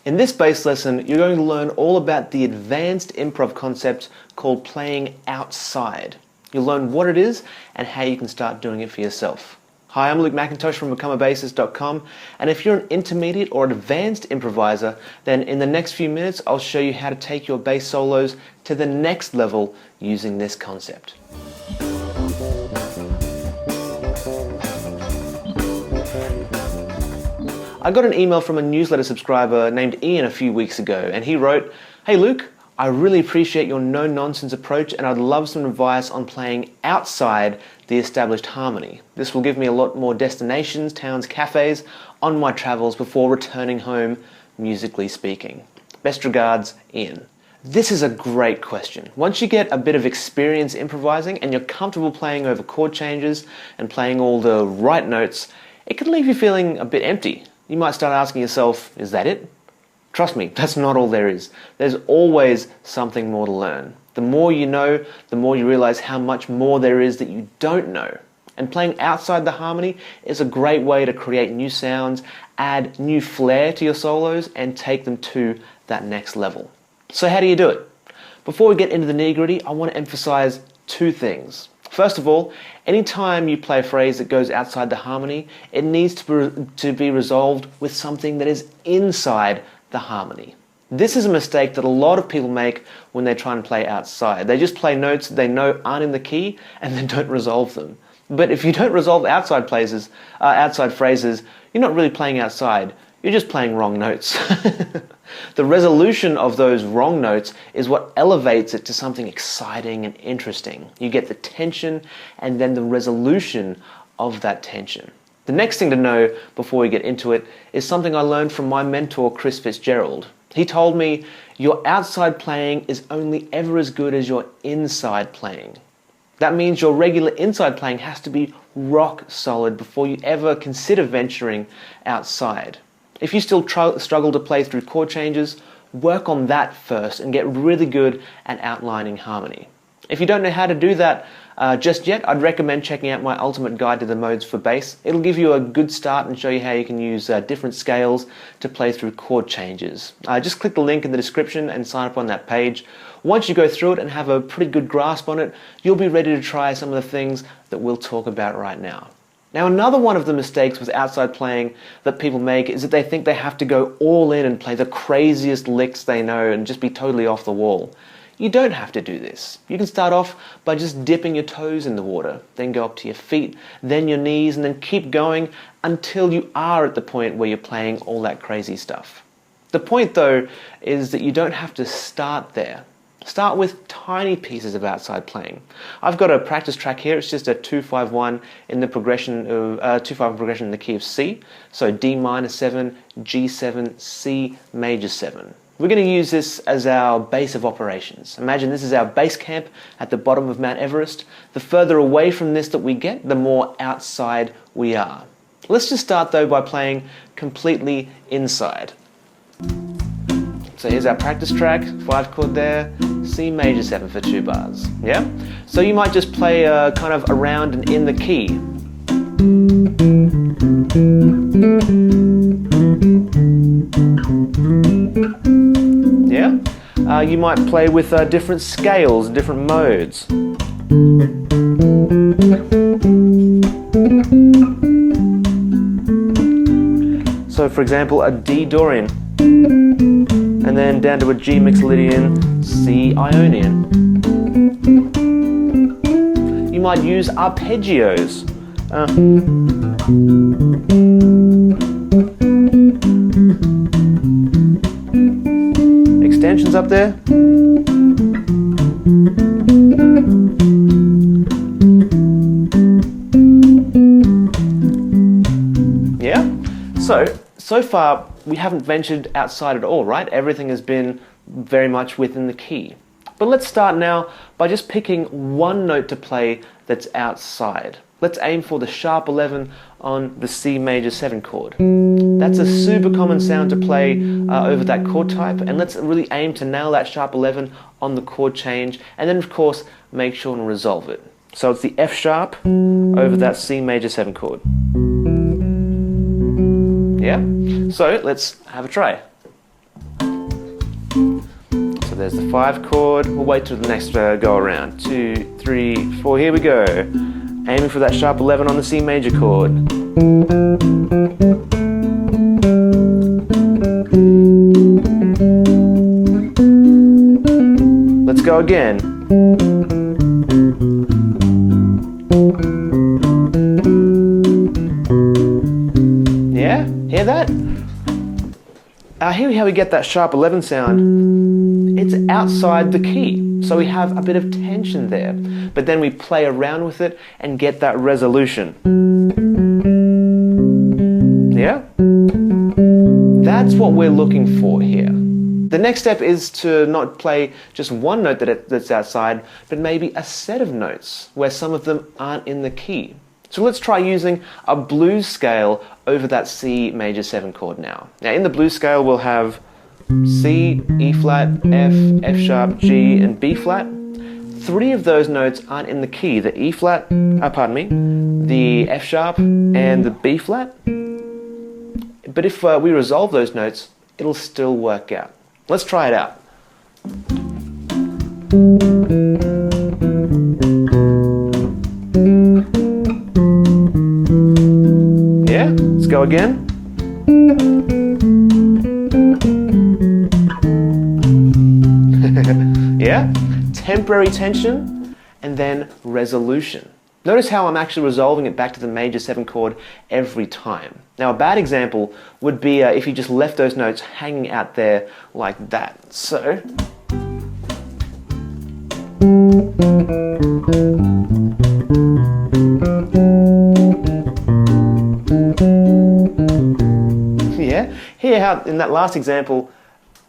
In this bass lesson, you're going to learn all about the advanced improv concept called playing outside. You'll learn what it is and how you can start doing it for yourself. Hi, I'm Luke McIntosh from becomeabassist.com, and if you're an intermediate or advanced improviser, then in the next few minutes I'll show you how to take your bass solos to the next level using this concept. I got an email from a newsletter subscriber named Ian a few weeks ago, and he wrote, "Hey Luke, I really appreciate your no-nonsense approach and I'd love some advice on playing outside the established harmony. This will give me a lot more destinations, towns, cafes on my travels before returning home, musically speaking. Best regards, Ian." This is a great question. Once you get a bit of experience improvising and you're comfortable playing over chord changes and playing all the right notes, it can leave you feeling a bit empty. You might start asking yourself, is that it? Trust me, that's not all there is. There's always something more to learn. The more you know, the more you realize how much more there is that you don't know. And playing outside the harmony is a great way to create new sounds, add new flair to your solos, and take them to that next level. So how do you do it? Before we get into the nitty-gritty, I want to emphasize two things. First of all, anytime you play a phrase that goes outside the harmony, it needs to be resolved with something that is inside the harmony. This is a mistake that a lot of people make when they try and play outside. They just play notes they know aren't in the key and then don't resolve them. But if you don't resolve outside phrases, you're not really playing outside. You're just playing wrong notes. The resolution of those wrong notes is what elevates it to something exciting and interesting. You get the tension and then the resolution of that tension. The next thing to know before we get into it is something I learned from my mentor, Chris Fitzgerald. He told me, your outside playing is only ever as good as your inside playing. That means your regular inside playing has to be rock solid before you ever consider venturing outside. If you still struggle to play through chord changes, work on that first and get really good at outlining harmony. If you don't know how to do that just yet, I'd recommend checking out my ultimate guide to the modes for bass. It'll give you a good start and show you how you can use different scales to play through chord changes. Just click the link in the description and sign up on that page. Once you go through it and have a pretty good grasp on it, you'll be ready to try some of the things that we'll talk about right now. Now, another one of the mistakes with outside playing that people make is that they think they have to go all in and play the craziest licks they know and just be totally off the wall. You don't have to do this. You can start off by just dipping your toes in the water, then go up to your feet, then your knees, and then keep going until you are at the point where you're playing all that crazy stuff. The point, though, is that you don't have to start there. Start with tiny pieces of outside playing. I've got a practice track here. It's just a 2-5-1 in the progression of 2-5 progression in the key of C. So D minor 7, G7, C major 7. We're going to use this as our base of operations. Imagine this is our base camp at the bottom of Mount Everest. The further away from this that we get, the more outside we are. Let's just start though by playing completely inside. So here's our practice track, 5 chord there, C major 7 for 2 bars, yeah? So you might just play kind of around and in the key. Yeah? You might play with different scales, different modes. So for example, a D Dorian. And then down to a G Mixolydian, C Ionian. You might use arpeggios. Extensions up there. Yeah? So far, we haven't ventured outside at all, right? Everything has been very much within the key. But let's start now by just picking one note to play that's outside. Let's aim for the sharp 11 on the C major 7 chord. That's a super common sound to play over that chord type, and let's really aim to nail that sharp 11 on the chord change, and then of course make sure to resolve it. So it's the F sharp over that C major 7 chord. Yeah? So let's have a try. So there's the 5 chord. We'll wait till the next go around. 2, 3, 4. Here we go. Aiming for that sharp 11 on the C major chord. Let's go again. Yeah? Hear that? Here how we get that sharp 11 sound. It's outside the key, so we have a bit of tension there. But then we play around with it and get that resolution. Yeah? That's what we're looking for here. The next step is to not play just one note that's outside, but maybe a set of notes where some of them aren't in the key. So let's try using a blues scale over that C major 7 chord now. Now in the blues scale we'll have C, E flat, F, F sharp, G and B flat. 3 of those notes aren't in the key, the E flat, the F sharp and the B flat. But if we resolve those notes, it'll still work out. Let's try it out. Yeah, let's go again. Yeah, temporary tension and then resolution. Notice how I'm actually resolving it back to the major 7 chord every time. Now a bad example would be if you just left those notes hanging out there like that. So, yeah, here how in that last example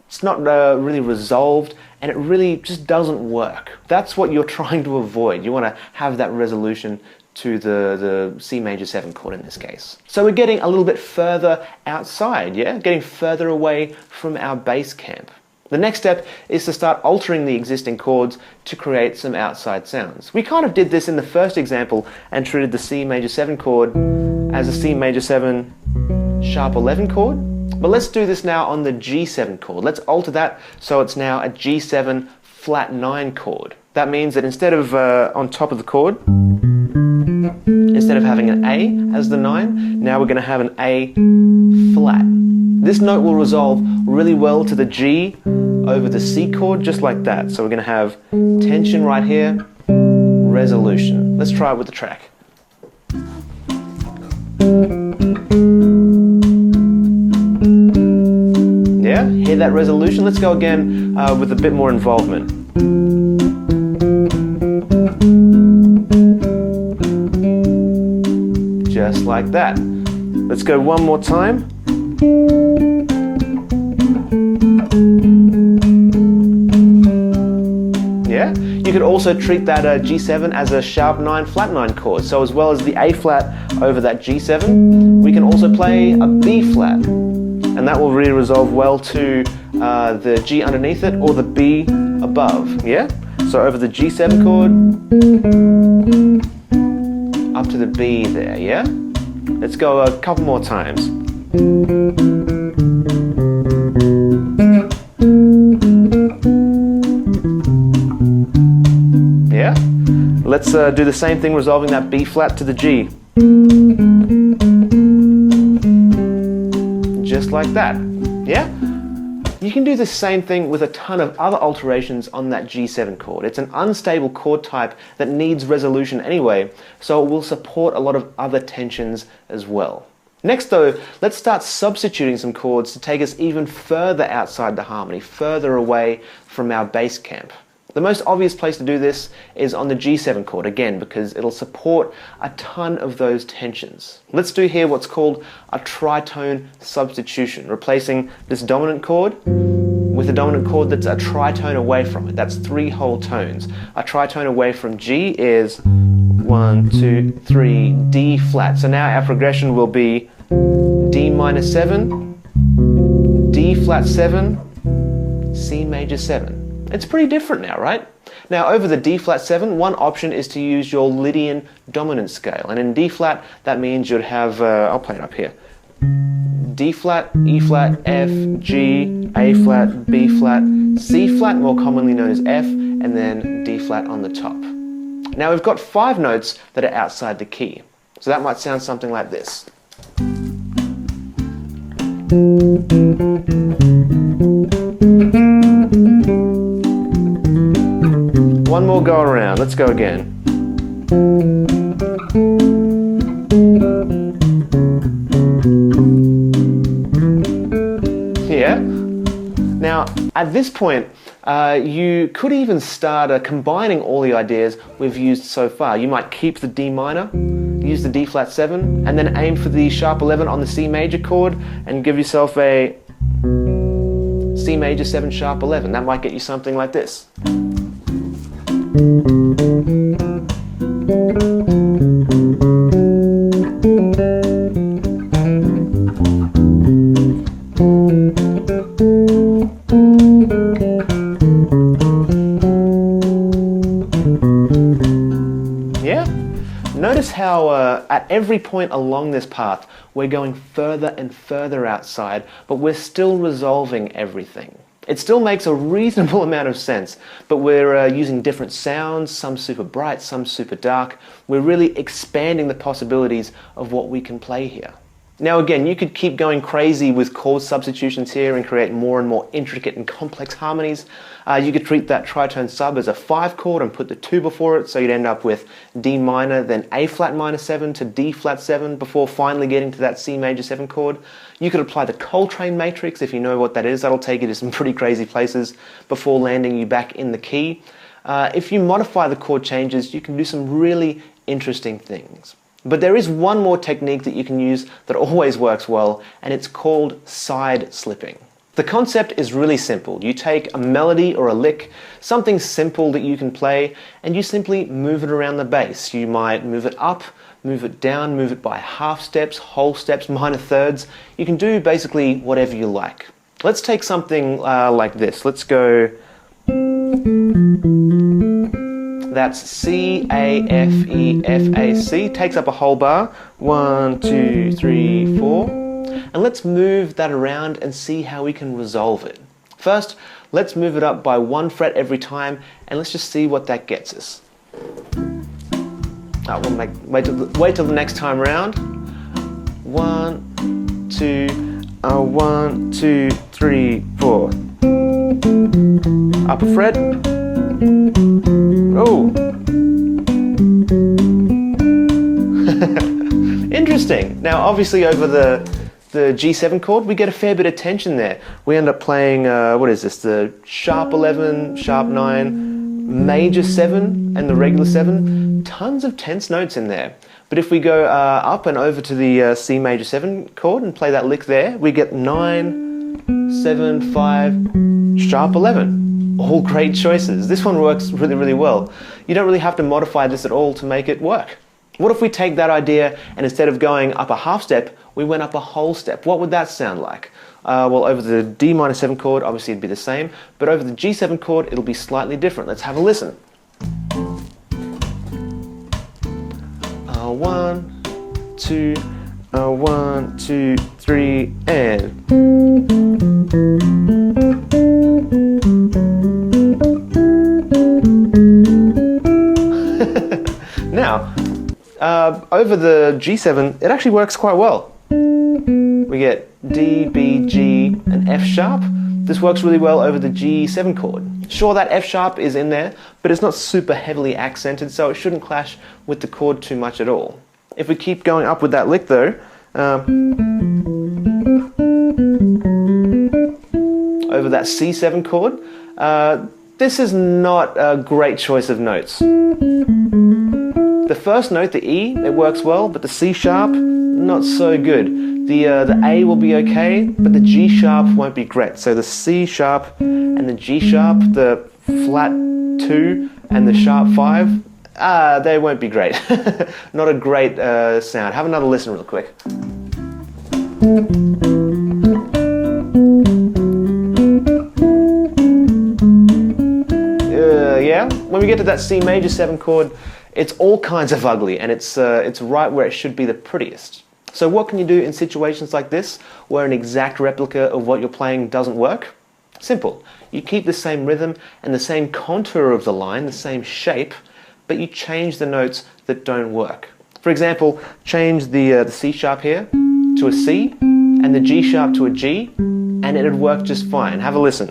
it's not really resolved and it really just doesn't work. That's what you're trying to avoid. You want to have that resolution to the C major 7 chord in this case. So we're getting a little bit further outside, yeah? Getting further away from our bass camp. The next step is to start altering the existing chords to create some outside sounds. We kind of did this in the first example and treated the C major 7 chord as a C major 7 sharp 11 chord. But let's do this now on the G7 chord. Let's alter that so it's now a G7 flat 9 chord. That means that instead of on top of the chord, instead of having an A as the 9, now we're going to have an A flat. This note will resolve really well to the G over the C chord, just like that. So we're going to have tension right here, resolution. Let's try it with the track. Yeah, hear that resolution? Let's go again with a bit more involvement. Just like that. Let's go one more time. Yeah, you could also treat that G7 as a sharp 9 flat 9 chord. So as well as the A flat over that G7, we can also play a B flat. And that will really resolve well to the G underneath it or the B above, yeah? So over the G7 chord, up to the B there, yeah? Let's go a couple more times. Yeah? Let's do the same thing, resolving that B flat to the G. Just like that, yeah? You can do the same thing with a ton of other alterations on that G7 chord. It's an unstable chord type that needs resolution anyway, so it will support a lot of other tensions as well. Next though, let's start substituting some chords to take us even further outside the harmony, further away from our bass camp. The most obvious place to do this is on the G7 chord, again, because it'll support a ton of those tensions. Let's do here what's called a tritone substitution, replacing this dominant chord with a dominant chord that's a tritone away from it. That's 3 whole tones. A tritone away from G is 1, 2, 3, D flat. So now our progression will be D minor 7, D flat 7, C major 7. It's pretty different now, right? Now over the D flat 7, one option is to use your Lydian dominant scale. And in D flat, that means you'd have, I'll play it up here. D flat, E flat, F, G, A flat, B flat, C flat, more commonly known as F, and then D flat on the top. Now we've got 5 notes that are outside the key. So that might sound something like this. One more go around, let's go again. Yeah. Now, at this point, you could even start combining all the ideas we've used so far. You might keep the D minor, use the D flat 7, and then aim for the sharp 11 on the C major chord and give yourself a C major 7 sharp 11. That might get you something like this. Notice how at every point along this path we're going further and further outside, but we're still resolving everything. It still makes a reasonable amount of sense, but we're using different sounds, some super bright, some super dark. We're really expanding the possibilities of what we can play here. Now again, you could keep going crazy with chord substitutions here and create more and more intricate and complex harmonies. You could treat that tritone sub as a 5 chord and put the 2 before it, so you'd end up with D minor, then A flat minor 7 to D flat 7 before finally getting to that C major 7 chord. You could apply the Coltrane matrix, if you know what that is. That'll take you to some pretty crazy places before landing you back in the key. If you modify the chord changes, you can do some really interesting things. But there is one more technique that you can use that always works well, and it's called side slipping. The concept is really simple. You take a melody or a lick, something simple that you can play, and you simply move it around the bass. You might move it up, move it down, move it by half steps, whole steps, minor thirds. You can do basically whatever you like. Let's take something like this. Let's go... That's C, A, F, E, F, A, C. Takes up a whole bar. 1, 2, 3, 4. And let's move that around and see how we can resolve it. First, let's move it up by 1 fret every time, and let's just see what that gets us. Wait till the next time round. 1, 2, 1, 2, 3, 4. Up a fret. Oh! Interesting. Now obviously over the G7 chord we get a fair bit of tension there. We end up playing, what is this, the sharp 11, sharp 9, major 7 and the regular 7. Tons of tense notes in there. But if we go up and over to the C major 7 chord and play that lick there, we get 9, 7, 5, sharp 11. All great choices. This one works really, really well. You don't really have to modify this at all to make it work. What if we take that idea and instead of going up a half step, we went up a whole step? What would that sound like? Well, over the D minor 7 chord, obviously it'd be the same, but over the G7 chord, it'll be slightly different. Let's have a listen. 1, 2, 1, 2, 3, and... Now, over the G7, it actually works quite well. We get D, B, G, and F sharp. This works really well over the G7 chord. Sure, that F sharp is in there, but it's not super heavily accented, so it shouldn't clash with the chord too much at all. If we keep going up with that lick though, over that C7 chord, this is not a great choice of notes. The first note, the E, it works well, but the C sharp, not so good. The A will be okay, but the G sharp won't be great. So the C sharp and the G sharp, the flat 2 and the sharp 5, they won't be great. Not a great sound. Have another listen real quick. Yeah, when we get to that C major 7 chord, it's all kinds of ugly, and it's right where it should be the prettiest. So what can you do in situations like this, where an exact replica of what you're playing doesn't work? Simple. You keep the same rhythm and the same contour of the line, the same shape, but you change the notes that don't work. For example, change the C sharp here to a C and the G sharp to a G, and it'd work just fine. Have a listen.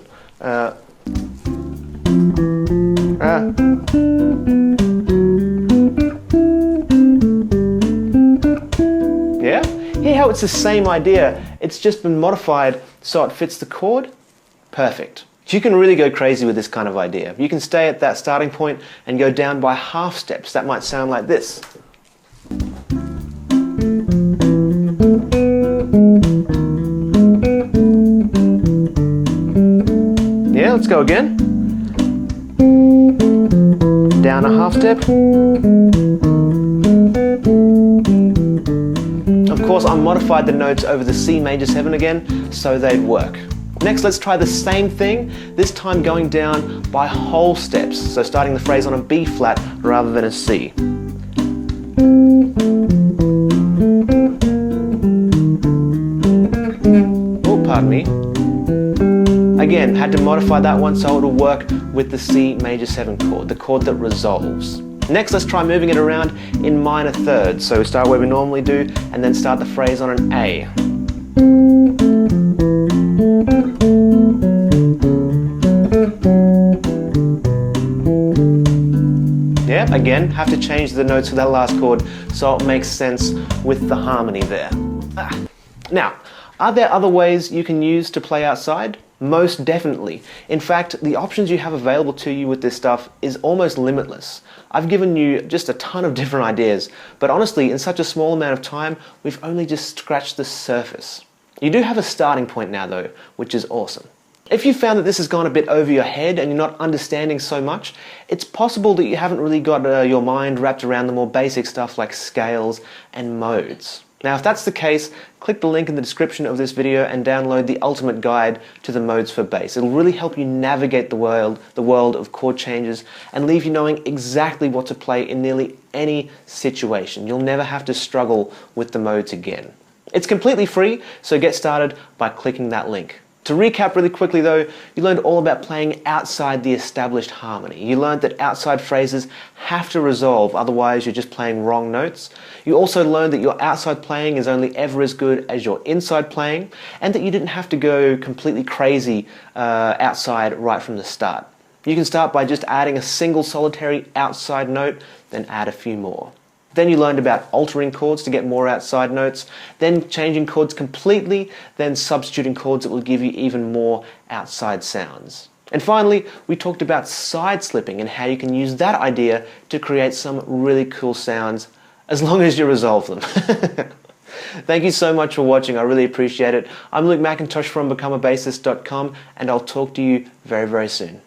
Yeah? Hear how it's the same idea, it's just been modified so it fits the chord? Perfect. You can really go crazy with this kind of idea. You can stay at that starting point and go down by half steps. That might sound like this. Yeah, let's go again. Down a half step. Of course, I modified the notes over the C major 7 again, so they'd work. Next, let's try the same thing, this time going down by whole steps, so starting the phrase on a B flat rather than a C. Oh, pardon me. Again, had to modify that one so it will work with the C major 7 chord, the chord that resolves. Next, let's try moving it around in minor thirds. So we start where we normally do, and then start the phrase on an A. Yeah, again, have to change the notes for that last chord so it makes sense with the harmony there. Now, are there other ways you can use to play outside? Most definitely. In fact, the options you have available to you with this stuff is almost limitless. I've given you just a ton of different ideas, but honestly, in such a small amount of time, we've only just scratched the surface. You do have a starting point now though, which is awesome. If you found that this has gone a bit over your head and you're not understanding so much, it's possible that you haven't really got your mind wrapped around the more basic stuff like scales and modes. Now, if that's the case, click the link in the description of this video and download the ultimate guide to the modes for bass. It'll really help you navigate the world of chord changes and leave you knowing exactly what to play in nearly any situation. You'll never have to struggle with the modes again. It's completely free, so get started by clicking that link. To recap really quickly though, you learned all about playing outside the established harmony. You learned that outside phrases have to resolve, otherwise you're just playing wrong notes. You also learned that your outside playing is only ever as good as your inside playing, and that you didn't have to go completely crazy outside right from the start. You can start by just adding a single solitary outside note, then add a few more. Then you learned about altering chords to get more outside notes, then changing chords completely, then substituting chords that will give you even more outside sounds. And finally, we talked about side slipping and how you can use that idea to create some really cool sounds, as long as you resolve them. Thank you so much for watching, I really appreciate it. I'm Luke McIntosh from becomeabassist.com, and I'll talk to you very, very soon.